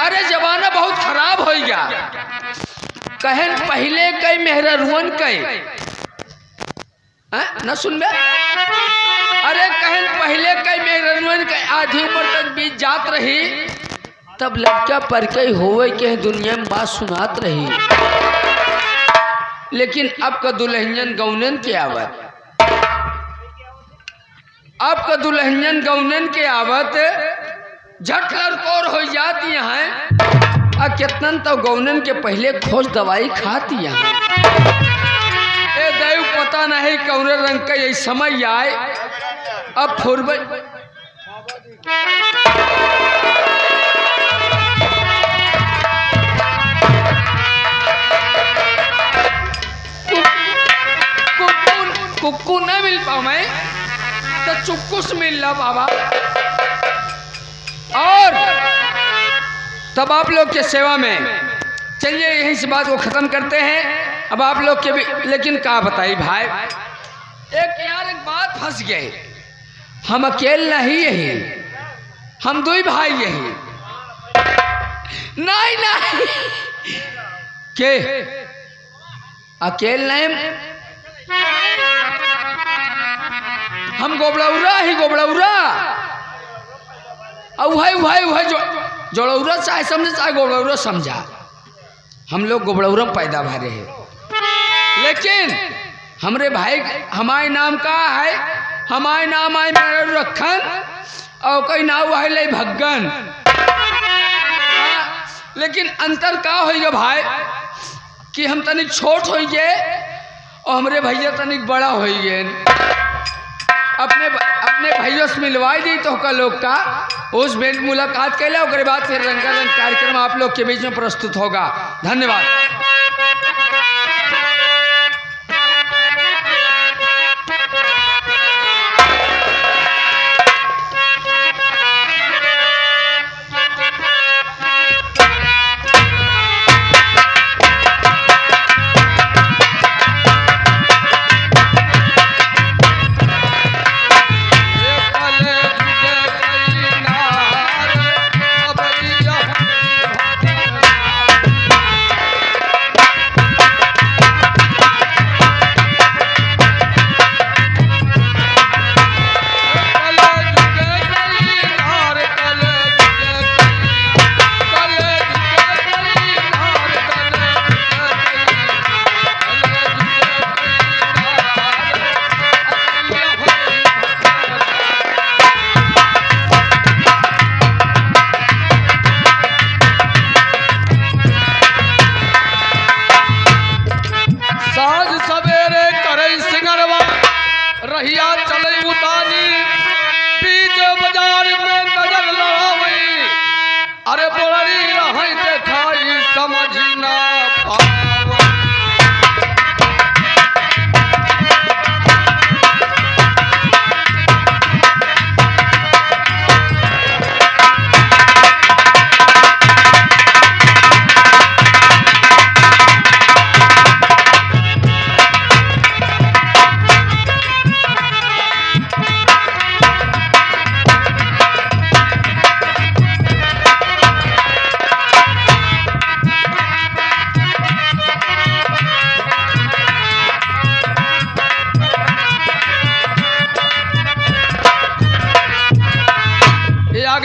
अरे जमाना बहुत खराब हो गया। कहन पहले कई मेहररुअन कई न सुन में। अरे कहन पहले कई मेहररुअन कई आधी उम्र तक बीत जात रही, तब लड़का पर कई होवे के दुनिया में बात सुनात रही। लेकिन अब का दुल्हन गौनन के आवत, अब का दुल्हन गौनन के आवत झट लड़कोर हो जाती हैं। आ कितनन तो गौनन के पहले खोज दवाई खाती हैं। ए देव पता नहीं कौन रंग का यही समय आए। अब फुरब कुक्कू न मिल पाऊ मैं तो चुक्कुस मिल ला बाबा। और तब आप लोग के सेवा में चलिए यहीं से बात को खत्म करते हैं। अब आप लोग के भी लेकिन क्या बताई भाई, एक बात फंस गए। हम अकेले नहीं यही, हम दो ही भाई यही। नहीं नहीं के अकेले नहीं, हम गोबड़ौरा ही गोबड़ौरा। वह जोड़ौरा चाहे समझे चाहे गोबड़ौरा समझा, हम लोग गोबड़ौरा में पैदा भरे हैं। लेकिन हमरे भाई हमारे नाम का है, हमारे नाम आए मेरे रखन और कोई नाम है ले भगन। लेकिन अंतर का हो गया भाई कि हम तनिक छोट हो गए और हमरे भैया तनिक बड़ा हो गए। अपने भैया से मिलवाई दी तो का लोग का उस भेंट मुलाकात कैला। उसके बाद फिर रंगारंग कार्यक्रम आप लोग के बीच में प्रस्तुत होगा। धन्यवाद।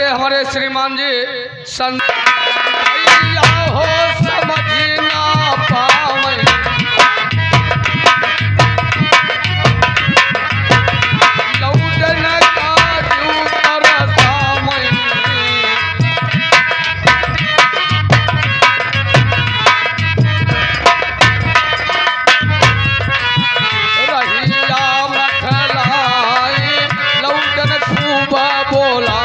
हमारे श्रीमान जी संत हो समझ ना पावे, लौटन का जूतर सामने रहिया मखलाई, लौटन खूब बोला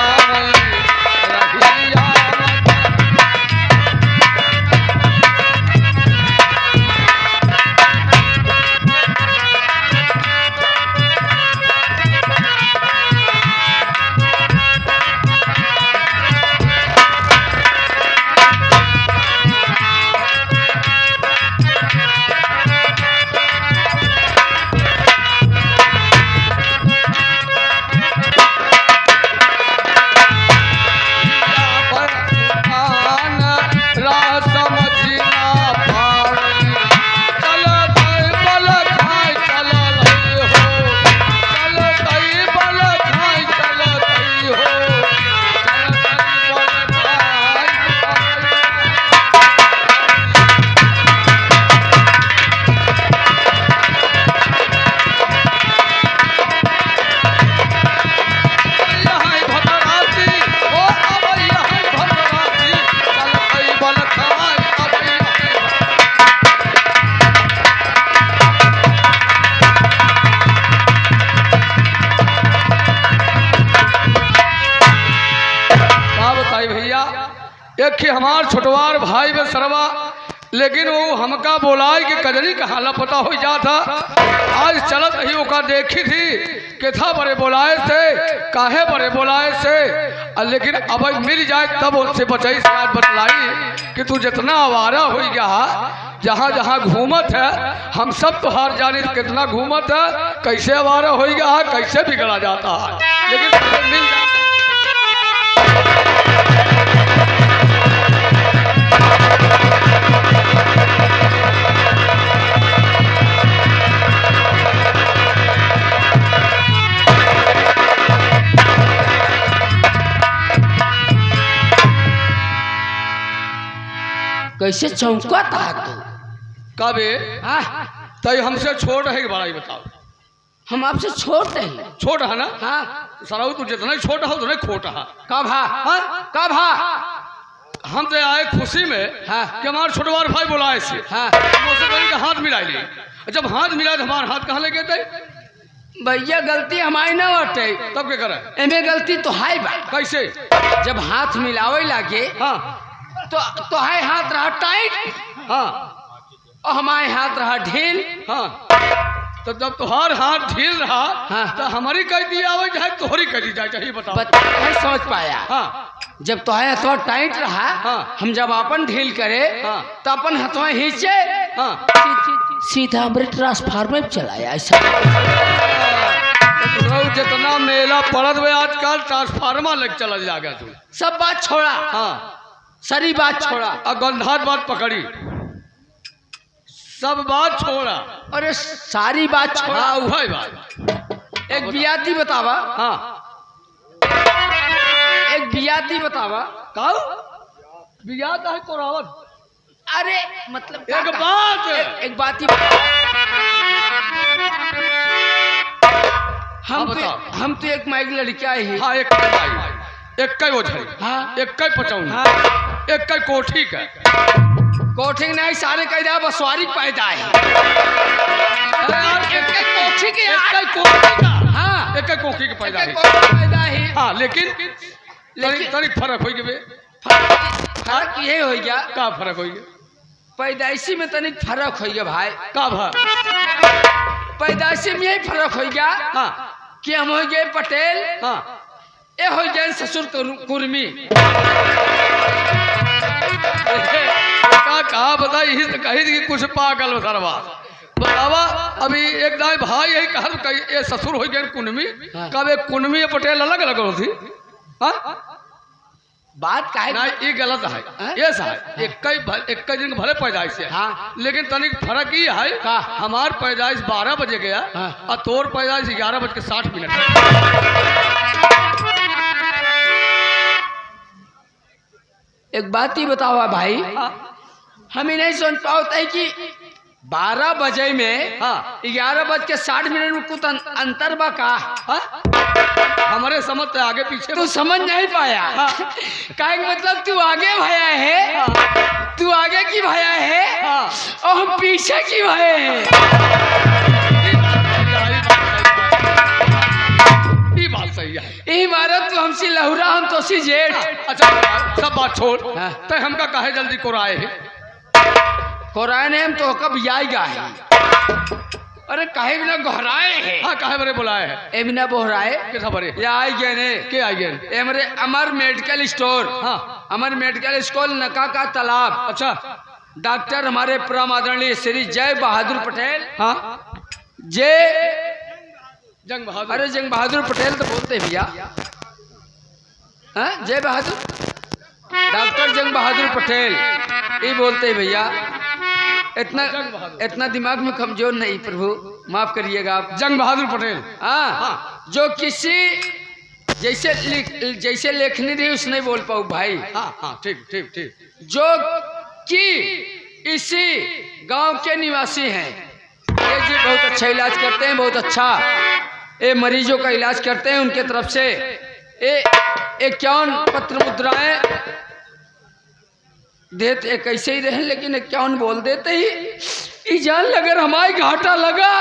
एक ही हमार छोटवार भाई बे सरवा, लेकिन वो हमका बोलाए कि कजरी कहाँ लापता हो जाता। आज चलत ही ओका देखी थी कि था बड़े बोलाए से, काहे बड़े बोलाए से, लेकिन अब मिल जाए तब उनसे बचाई से आज बतलाई कि तू जितना आवारा हो गया, जहाँ जहाँ घूमत है हम सब तो हार जाने कितना घूमत है, कैसे आवारा हो गया, कैसे बिगड़ा जाता है, लेकिन मिल जाए। कैसे चौंका था तू? कबे हाँ? तय हमसे छोट है कि बड़ा ही बताओ। हम आपसे छोट नहीं। छोट है ना? हाँ। सराऊ तू जितना ही छोटा हो उतना ही खोटा है। कब हा? हाँ? कब हा? हम तो आए खुशी में हाँ। कि हमारे छोटवार भाई बोलाए से, हाँ। उससे कहीं का हाथ मिला लिए, जब हाथ मिला तो हमारे हाथ कहाँ लगे थे? भैया गलती हमारी ना बटे, तब क्या करे? एमे गलती तो है बा। कैसे? जब हाथ मिलावे लागे हाँ तो है हाथ रहा टाइट हाँ और हमारे हाथ रहा ढील। हाँ, तो जब तुहार हाथ ढील रहा हाँ। तो हमारी कह दी आवे चाहे तोहरी कह दी जाए, चाहिए बताओ। नहीं समझ पाया। हाँ जब तो है हथवा टाइट रहा, हाँ। हम जब अपन ढील करे हाँ। तो अपन हथवा खींचे, हाँ, सीधा हमरे ट्रांसफार्मर पे चलाया ऐसा। तो जितना मेला पड़त हुए आजकल ट्रांसफार्मर लग चला जाएगा तू। सब बात छोड़ा, हाँ, सारी बात छोड़ा, और गंधात बात पकड़ी, सब बात छोड़ा। अरे सारी बात छोड़ा। हाँ वही बात। एक बियाती बतावा। हाँ एक बियाती बतावा। काऊ बियात है कोरावत। अरे मतलब एक बात एक बात ही हम तो एक माइक लड़किया ही। हाँ एक कई भाई, एक कई ओझरी, हाँ। एक कई पचौनी, हाँ। एक कई कोठी का। कोठी नहीं सारे कैदा बसवारी पैदा है। एक कोठी के एक कई कोठी का। हाँ एक कई कोठी के पैदा है। पैदा है। हाँ लेकिन तनिक फर्क हो गए। फर्क ये हो गया। का फर्क हो गया? पैदाइशी में तनिक फर्क हो गया भाई। का भा? पैदाइशी में यही फर्क हो गया। हाँ कि हम हो गए पटेल, हाँ, ये हो गए ससुर कुर्मी। का कहा बताई ही तो कही कि कुछ पागल सरवा बतावा। अभी एक दाई भाई यही कहा ये ससुर हो गए कुनमी। हाँ। कब एक कुनमी और पटेल अलग अलग होती? हाँ बात का नहीं, ये गलत है। हाँ? ये है एक दिन भले पैदाइश है। हाँ। लेकिन तनिक फर्क ये है का? हमार पैदाइश 12 बजे गया। हाँ। और तोर पैदाइश 11:60। एक बात ही बताओ भाई, हाँ। हम ही नहीं समझ पाते है कि 12 बजे में हाँ। 11:60 में कुछ अंतर बा का? हाँ? हमारे समझ तो आगे पीछे तू समझ नहीं पाया। हाँ। का मतलब तू आगे भया है। हाँ। तू आगे की भया है। हाँ। और हम पीछे की भये हैं। ये बात सही है। ये मारत तू हमसे लहुरा, हम तो सी जेठ। अच्छा सब बात छोड़। हाँ। तो हमका काहे जल्दी कोराए है? कोराए ने हम तो कब जाएगा है। अरे काहे बिना गोहराए है। हाँ काहे बरे बुलाए है? ए बिना बोहराए किसा बरे? या आई गए ने के आई गए? ए हमारे अमर मेडिकल स्टोर। हाँ। अमर मेडिकल स्टोर नका का तालाब। अच्छा डॉक्टर हमारे परम आदरणीय श्री जय बहादुर पटेल। हाँ जय जंग बहादुर। अरे जंग बहादुर पटेल तो बोलते हैं भैया। हाँ जय बहादुर, डॉक्टर जंग बहादुर पटेल ये बोलते हैं भैया। इतना दिमाग में कमजोर नहीं प्रभु, माफ करिएगा आप। जंग बहादुर पटेल। हाँ जो किसी जैसे लेखनी रही उसने बोल पाऊ भाई। हाँ हाँ ठीक ठीक ठीक। जो कि इसी गांव के निवासी हैं। ये जी बहुत अच्छा इलाज करते हैं, बहुत अच्छा ये मरीजों का इलाज करते हैं। उनके तरफ से ये 51 पत्र मुद्राएं देते कैसे ही रहे, लेकिन 51 बोल देते ही जान अगर हमारे घाटा लगा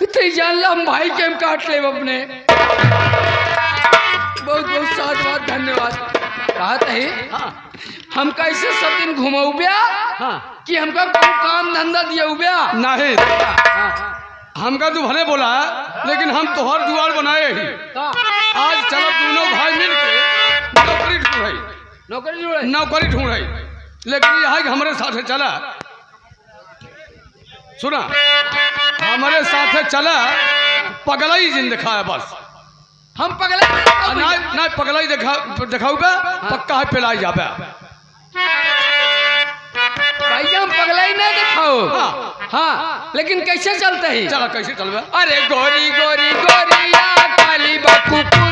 तो जान ला हम भाई के हम काट ले अपने। बहुत बहुत साधुवाद, धन्यवाद। कहत है हाँ हम कैसे सब दिन घुमौब्या हाँ कि हमका कोई काम धंधा दियौब्या। नहीं हमका तू भले बोला है लेकिन हम तोहर जुआर बनाए ही आज चलो दोनों भाई मिल के नौकरी ढूंढ नौकरी जुड़े नौकरी ढूंढ लेकिन यह है कि हमारे साथ चला सुना हमारे साथ चला पगलाई जिन दिखाया बस हम पगला ना पगलाई दिखाऊ बे पक्का है पिलाई जाबे भैया हम पगला ही नहीं दिखाओ। हाँ। हाँ लेकिन कैसे चलते हैं। चला कैसे चलबे अरे गोरी गोरी गोरिया काली बकुपुर